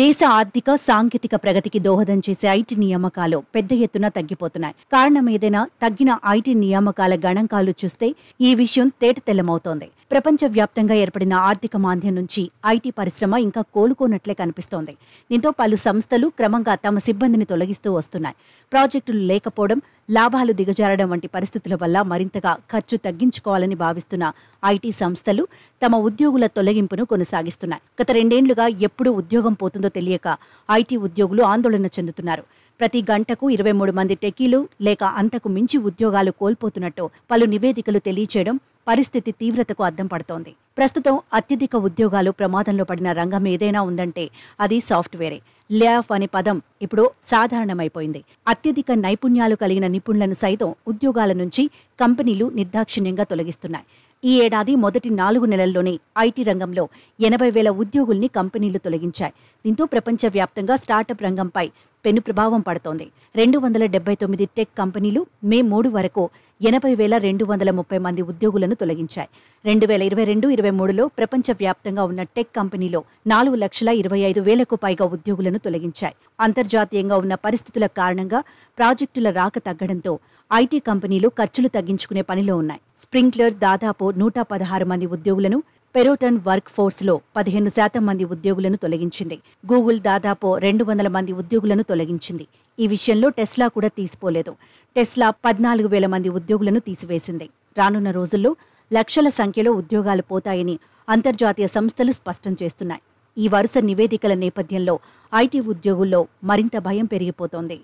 దేశ ఆర్థిక సాంకేతిక ప్రగతికి దోహదం చేసే ఐటీ నియామకాలు పెద్ద ఎత్తున తగ్గిపోతున్నాయి. కారణం ఏదైనా తగ్గిన ఐటీ నియామకాల గణాంకాలు చూస్తే ఈ విషయం తేటతెల్లమవుతోంది. ప్రపంచవ్యాప్తంగా ఏర్పడిన ఆర్థిక మాంద్యం నుంచి ఐటీ పరిశ్రమ ఇంకా కోలుకోనట్లే కనిపిస్తోంది. దీంతో పలు సంస్థలు క్రమంగా తమ సిబ్బందిని తొలగిస్తూ వస్తున్నాయి. ప్రాజెక్టులు లేకపోవడం, లాభాలు దిగజారడం వంటి పరిస్థితుల వల్ల మరింతగా ఖర్చు తగ్గించుకోవాలని భావిస్తున్న ఐటీ సంస్థలు తమ ఉద్యోగుల తొలగింపును కొనసాగిస్తున్నాయి. గత 2 ఏళ్లుగా ఎప్పుడు ఉద్యోగం పోతుందో తెలియక ఐటీ ఉద్యోగులు ఆందోళన చెందుతున్నారు. ప్రతి గంటకు 23 మంది టెకీలు లేక అంతకు మించి ఉద్యోగాలు కోల్పోతున్నట్టు పలు నివేదికలు తెలియచేయడం పరిస్థితి తీవ్రతకు అద్దం పడుతోంది. ప్రస్తుతం అత్యధిక ఉద్యోగాలు ప్రమాదంలో పడిన రంగం ఏదైనా ఉందంటే అది సాఫ్ట్వేరే. లే ఆఫ్ అనే పదం ఇప్పుడు సాధారణమైపోయింది. అత్యధిక నైపుణ్యాలు కలిగిన నిపుణులను సైతం ఉద్యోగాల నుంచి కంపెనీలు నిర్దాక్షిణ్యంగా తొలగిస్తున్నాయి. ఈ ఏడాది మొదటి 4 నెలల్లోనే ఐటీ రంగంలో 80,000 ఉద్యోగుల్ని కంపెనీలు తొలగించాయి. దీంతో ప్రపంచవ్యాప్తంగా స్టార్టప్ రంగంపై పెను ప్రభావం పడుతోంది. 279 టెక్ కంపెనీలు మే 3 వరకు 80,230 మంది ఉద్యోగులను తొలగించాయి. 2022-23లో ప్రపంచవ్యాప్తంగా ఉన్న టెక్ కంపెనీలో 4,25,000కు పైగా ఉద్యోగులను తొలగించాయి. అంతర్జాతీయంగా ఉన్న పరిస్థితుల కారణంగా ప్రాజెక్టుల రాక తగ్గడంతో ఐటీ కంపెనీలు ఖర్చులు తగ్గించుకునే పనిలో ఉన్నాయి. స్ప్రింక్లర్ దాదాపు 116 మంది ఉద్యోగులను, పెరోటన్ వర్క్ ఫోర్స్లో 15% మంది ఉద్యోగులను తొలగించింది. గూగుల్ దాదాపు 200 మంది ఉద్యోగులను తొలగించింది. ఈ విషయంలో టెస్లా కూడా తీసిపోలేదు. టెస్లా 14,000 మంది ఉద్యోగులను తీసివేసింది. రానున్న రోజుల్లో లక్షల సంఖ్యలో ఉద్యోగాలు పోతాయని అంతర్జాతీయ సంస్థలు స్పష్టం చేస్తున్నాయి. ఈ వరుస నివేదికల నేపథ్యంలో ఐటీ ఉద్యోగుల్లో మరింత భయం పెరిగిపోతోంది.